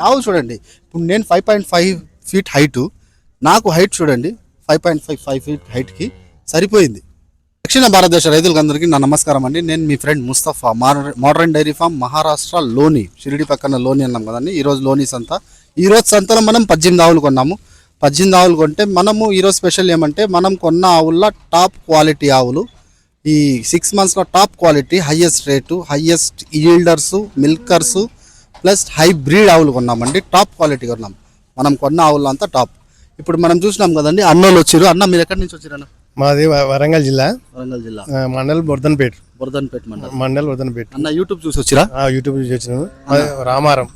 ఆవు చూడండి, ఇప్పుడు నేను 5.5 ఫీట్ హైటు, నాకు హైట్ చూడండి 5.55 ఫీట్ హైట్కి సరిపోయింది. దక్షిణ భారతదేశ రైతులకు అందరికీ నా నమస్కారం అండి. నేను మీ friend Mustafa, modern dairy farm, Maharashtra లోని, షిరిడి పక్కన లోని అన్నాం కదండి. ఈరోజు లోని సంత. ఈరోజు సంతలో మనం 18 ఆవులు కొన్నాము. 18 ఆవులు కొంటే మనము ఈరోజు స్పెషల్ ఏమంటే, మనం కొన్న ఆవుల్లో టాప్ క్వాలిటీ ఆవులు, ఈ 6 monthsలో top quality, highest rate, highest yielders, milkers plus hybrid ఆవులు కొన్నామండి. టాప్ క్వాలిటీ కొన్నాం. మనం కొన్న ఆవుల్లో అంతా టాప్. ఇప్పుడు మనం చూసినాం కదండి, అన్నోళ్ళు వచ్చారు. అన్న మీరు ఎక్కడి నుంచి వచ్చారన్న? మాది వరంగల్ జిల్లా మండల్ బొర్దన్పేట మండల్ బొర్దన్పేట. అన్న యూట్యూబ్ చూసి వచ్చిరా? యూట్యూబ్ చూసి వచ్చినాము. రామారం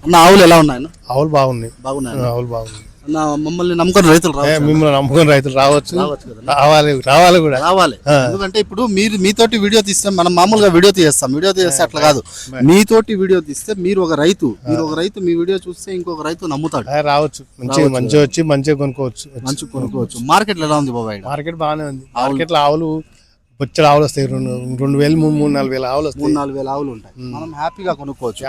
అన్న ఆవులు ఎలా ఉన్నాయి? ఆవులు బాగున్నాయి. ఆవులు బాగున్నాయి. మమ్మల్ని నమ్ముకొని రైతులు మిమ్మల్ని నమ్ముకొని రైతులు రావచ్చు రావాలి. ఎందుకంటే ఇప్పుడు మీరు మీతోటి వీడియో తీస్తే మనం మామూలుగా వీడియో తీస్తే అట్లా కాదు. మీతోటి వీడియో తీస్తే మీరు ఒక రైతు మీ వీడియో చూస్తే ఇంకొక రైతు నమ్ముతాడు. రావచ్చు, మంచిగా వచ్చి మంచిగా కొనుక్కోవచ్చు. మార్కెట్ ఎలా ఉంది బాబాయ్? మార్కెట్ బాగానే ఉంది. మార్కెట్ లో ఆవులు బొచ్చడు ఆవులు వస్తాయి. 2,000 3,000 ఆవులు వస్తాయి. 3,000 ఆవులు ఉంటాయి. మనం హ్యాపీగా కొనుక్కోవచ్చు.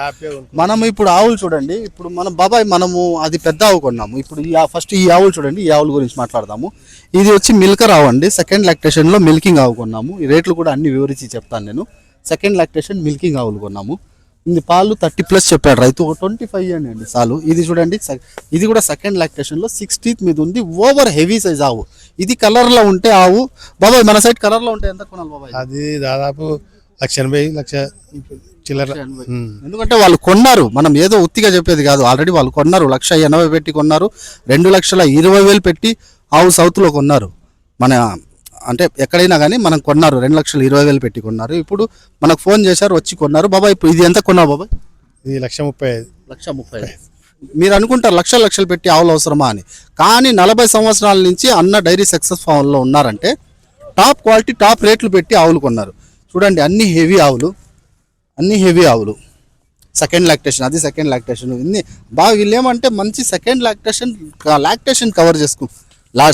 మనం ఇప్పుడు ఆవులు చూడండి, ఇప్పుడు మనం బాబాయ్ మనము అది పెద్ద ఆవు కొన్నాము. ఇప్పుడు ఫస్ట్ ఈ ఆవులు చూడండి, ఈ ఆవుల గురించి మాట్లాడదాము. ఇది వచ్చి మిల్కర్ ఆవు అండి. సెకండ్ లాక్టేషన్ లో మిల్కింగ్ ఆవు కొన్నాము. ఈ రేట్లు కూడా అన్ని వివరించి చెప్తాను నేను. సెకండ్ లాక్టేషన్ మిల్కింగ్ ఆవులు కొన్నాము. ఇది పాలు 30+ చెప్పాడు రైతు. 25 అండి చాలు. ఇది చూడండి, ఇది కూడా సెకండ్ లాక్టేషన్ లో 60th మీద ఉంది. ఓవర్ హెవీ సైజ్ ఆవు. ఇది కలర్ లో ఉంటే ఆవు బాబాయ్, మన సైడ్ కలర్ లో ఉంటే ఎంత కొనాలి బాబాయ్? అది దాదాపు 1,80,000 చిల్లర. ఎందుకంటే వాళ్ళు కొన్నారు, మనం ఏదో ఉత్తిగా చెప్పేది కాదు. ఆల్రెడీ వాళ్ళు కొన్నారు. 1,80,000 పెట్టి కొన్నారు. 2,20,000 పెట్టి ఆవు సౌత్ లో కొన్నారు. మన అంటే ఎక్కడైనా కానీ మనం కొన్నారు. 2,20,000 పెట్టి కొన్నారు. ఇప్పుడు మనకు ఫోన్ చేశారు, వచ్చి కొన్నారు. బాబాయ్ ఇప్పుడు ఇది ఎంత కొన్నావు బాబాయ్? ఇది 1,35,000. 1,35,000. మీరు అనుకుంటారు లక్షలు పెట్టి ఆవులు అవసరమా అని. కానీ 40 సంవత్సరాల నుంచి అన్న డైరీ సక్సెస్ ఫామ్లో ఉన్నారంటే టాప్ క్వాలిటీ, టాప్ రేట్లు పెట్టి ఆవులు కొన్నారు. చూడండి, అన్ని హెవీ ఆవులు. సెకండ్ లాక్టేషన్, అది సెకండ్ లాక్టేషన్. ఇన్ని బాగా వీళ్ళు ఏమంటే మంచి సెకండ్ లాక్టేషన్ కవర్ చేసుకో.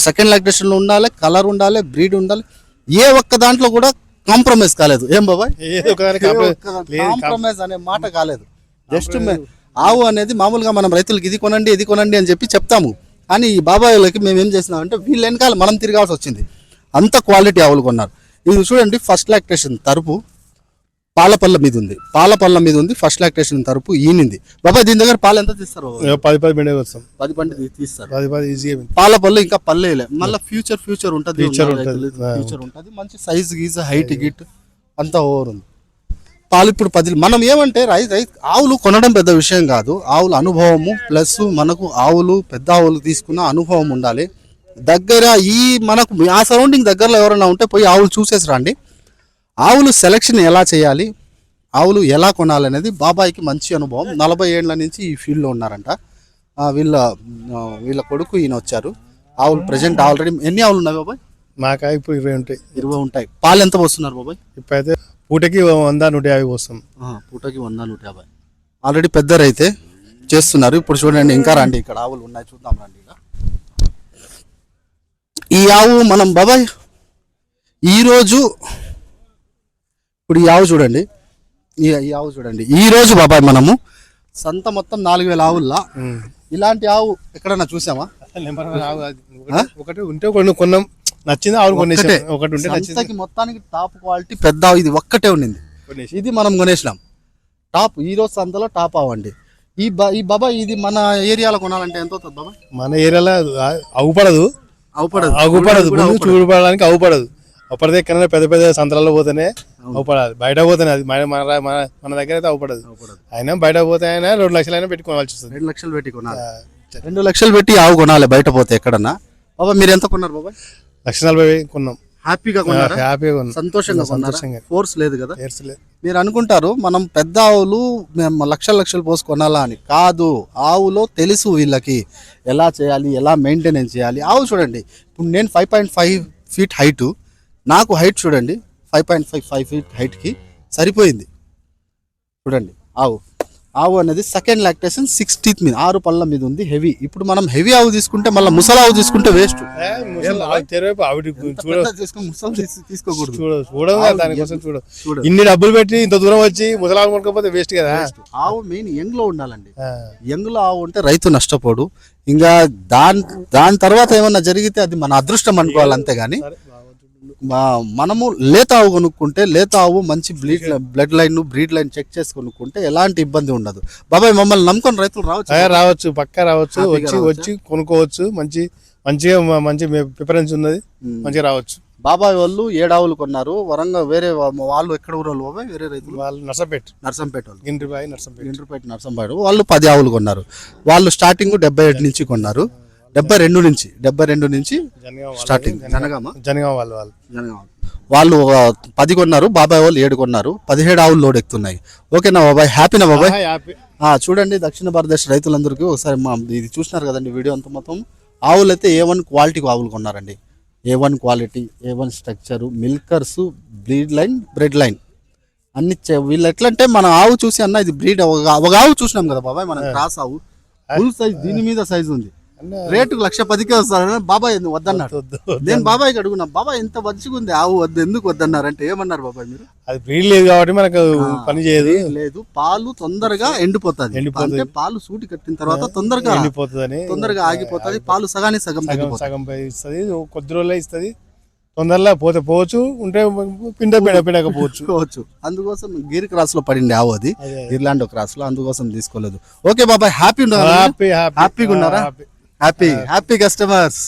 సెకండ్ లాక్టేషన్లో ఉండాలి, కలర్ ఉండాలి, బ్రీడ్ ఉండాలి. ఏ ఒక్క దాంట్లో కూడా కాంప్రమైజ్ కాలేదు. ఏం బాబాయ్? కాంప్రమైజ్ అనే మాట కాలేదు. జస్ట్ ఆవు అనేది మామూలుగా మనం రైతులకు ఇది కొనండి అని చెప్పి చెప్తాము. కానీ ఈ బాబాయ్లకి మేము ఏం చేసినామంటే వీళ్ళ వెనకాల మనం తిరగాల్సి వచ్చింది. అంత క్వాలిటీ ఆవులు కొన్నారు. ఇది చూడండి, ఫస్ట్ లాక్టేషన్ తరుపు పాలపల్ల మీద ఉంది. ఫస్ట్ లాక్టేషన్ తరపు ఈనింది. బాబాయ్ దీని దగ్గర పాలు ఎంత తీస్తారు? 10 తీస్తారు. పాలపల్లు ఇంకా పల్లెలే. మళ్ళీ ఫ్యూచర్ ఉంటుంది. మంచి సైజ్ గీజ్, హైట్ గిట్ అంతా ఓవర్ ఉంది. పాలు ఇప్పుడు 10. మనం ఏమంటే ఆవులు కొనడం పెద్ద విషయం కాదు. ఆవుల అనుభవము ప్లస్ మనకు పెద్ద ఆవులు తీసుకున్న అనుభవం ఉండాలి. దగ్గర మనకు ఆ సరౌండింగ్ దగ్గరలో ఎవరైనా ఉంటే పోయి ఆవులు చూసేసి రండి. ఆవులు సెలెక్షన్ ఎలా చేయాలి, ఆవులు ఎలా కొనాలనేది బాబాయ్కి మంచి అనుభవం. 40 ఏళ్ల నుంచి ఈ ఫీల్డ్లో ఉన్నారంట. వీళ్ళ కొడుకు ఈయన వచ్చారు. ఆవులు ప్రజెంట్ ఆల్రెడీ ఎన్ని ఆవులు ఉన్నాయి బాబాయ్? మాకు ఇప్పుడు 20 ఉంటాయి. పాలు ఎంత పోస్తున్నారు బాబాయ్? ఇప్పుడైతే పూటకి 100-150 పోస్తాం. పూటకి 100-150. ఆల్రెడీ పెద్ద రైతే చేస్తున్నారు. ఇప్పుడు చూడండి, ఇంకా రండి, ఇక్కడ ఆవులు ఉన్నాయి, చూద్దాం రండి. ఈ ఆవు మనం బాబాయ్ ఈరోజు ఇప్పుడు ఈ ఆవు చూడండి, ఈ రోజు బాబాయ్ మనము సంత మొత్తం 4,000 ఆవుల్లా ఇలాంటి ఆవు ఎక్కడన్నా చూసామా? ఒకటి ఉంటే కొన్నాం, నచ్చింది ఆవులు కొనేసాం. ఒకటి ఉంటే సంతకి మొత్తానికి టాప్ క్వాలిటీ పెద్ద ఆవు ఇది ఒక్కటే ఉండింది. ఇది మనం కొనేసినాం. టాప్ ఈ రోజు సంతలో టాప్ ఆవు అండి. ఈ బాబాయ్ ఇది మన ఏరియాలో కొనాలంటే ఎంత అవుతుంది బాబాయ్? మన ఏరియాలో అవుపడదు. చూడడానికి అవుపడదు. అప్పటిదే ఎక్కడైనా పెద్ద సంతరాల్లో పోతేనే అవుపడాలి. బయట పోతేనే అది మన దగ్గర అయితే అవుపడదు. అయినా బయట పోతే అయినా 2 లక్షలు అయినా పెట్టి కొనాల్సి వస్తుంది. 2 లక్షలు పెట్టి కొనాలి. 2 లక్షలు పెట్టి ఆవు కొనాలి బయట పోతే ఎక్కడన్నా. బాబా మీరు ఎంత కొన్నారు బాబాయ్? 1,40,000 కొన్నాం. హ్యాపీగా కొన్నారా? సంతోషంగా. ఫోర్స్ లేదు కదా? మీరు అనుకుంటారు మనం పెద్ద ఆవులు లక్షలు పోసి కొనాలా అని. కాదు, ఆవులో తెలుసు వీళ్ళకి ఎలా చేయాలి, ఎలా మెయింటెనెన్స్ చేయాలి. ఆవు చూడండి, ఇప్పుడు నేను 5.5 ఫీట్ హైటు, నాకు హైట్ చూడండి 5.55 ఫీట్ హైట్కి సరిపోయింది. చూడండి ఆవు ఆవు అనేది సెకండ్ లాక్టేషన్ 6 మీద 6 పళ్ళ మీద ఉంది హెవీ. ఇప్పుడు మనం హెవీ ఆవు తీసుకుంటే మళ్ళీ ముసలి ఆవు తీసుకుంటే వేస్ట్. తెరవైపు ఆవిడ తీసుకోకూడదు. చూడదు దానికోసం చూడు. ఇన్ని డబ్బులు పెట్టి ఇంత దూరం వచ్చి ముసలాలు కొనుక్కోపోతే వేస్ట్ కదా. ఆవు మెయిన్ యంగ్ లో ఉండాలండి. యంగ్ లో ఆవు ఉంటే రైతు నష్టపోడు. ఇంకా దాని తర్వాత ఏమన్నా జరిగితే అది మన అదృష్టం అనుకోవాలి అంతేగాని మనము లేత ఆవు కొనుక్కుంటే లేత ఆవు మంచి blood line breed line check చేసి కొనుక్కుంటే ఎలాంటి ఇబ్బంది ఉండదు. బాబాయ్ మమ్మల్ని నమ్ముకొని రైతులు రావచ్చు పక్కా రావచ్చు, వచ్చి కొనుక్కోవచ్చు. మంచిగా మంచి ప్రిఫరెన్స్ ఉన్నది, మంచిగా రావచ్చు. బాబాయ్ వాళ్ళు 7 ఆవులు కొన్నారు. వరంగల్ వేరే వాళ్ళు ఎక్కడ ఊరు బాబాయ్? వేరే రైతులు వాళ్ళు నర్సంపేట వాళ్ళు నర్సంపేట వాళ్ళు 10 ఆవులు కొన్నారు. వాళ్ళు స్టార్టింగ్ 77 నుంచి కొన్నారు. 72 నుంచి స్టార్టింగ్. జనగామ వాళ్ళు 10 కొన్నారు. బాబాయ్ వాళ్ళు 7 కొన్నారు. 17 ఆవులు లోడ్ ఎక్కుతున్నాయి. ఓకేనా బాబాయ్? హ్యాపీనా బాబాయ్? చూడండి దక్షిణ భారతదేశ రైతులందరికీ ఒకసారి ఇది చూసినారు కదండి వీడియో అంతా మొత్తం. ఆవులు అయితే A1 క్వాలిటీ ఆవులు కొన్నారండి. A1 quality, A1 structure, milkers, bread line అన్ని. వీళ్ళు ఎట్లా అంటే మన ఆవు చూసి అన్న ఇది బ్రీడ్. ఒక ఆవు చూసినాం కదా బాబాయ్ మనం, క్రాస్ ఆవు ఫుల్ సైజ్, దీని మీద సైజ్ ఉంది. రేటు 1,10,000కే వస్తారు. బాబాయ్ వద్దన్నారు. నేను బాబాయ్కి అడుగున్నా, బాబాయ్ ఎంత మంచిగా ఉంది ఆవు, ఎందుకు వద్దన్నారు అంటే ఏమన్నారు బాబాయ్ మీరు? అది బ్రీడ్ లేదు కాబట్టి మనకు పని చేయదు. లేదు, పాలు తొందరగా ఎండిపోతుంది. అంటే పాలు సూటి కట్టిన తర్వాత తొందరగా ఆగిపోతుంది. పాలు సగానికి సగం ఇస్తుంది, కొద్ది రోజులే ఇస్తుంది. తొందరలో పోవచ్చు, ఉంటే పిండకపోవచ్చు. అందుకోసం గిర్ క్రాస్ లో పడింది ఆవు, అది ఇర్లాండో క్రాస్ లో, అందుకోసం తీసుకోలేదు. ఓకే బాబాయ్, హ్యాపీగా ఉన్నారా? Happy customers.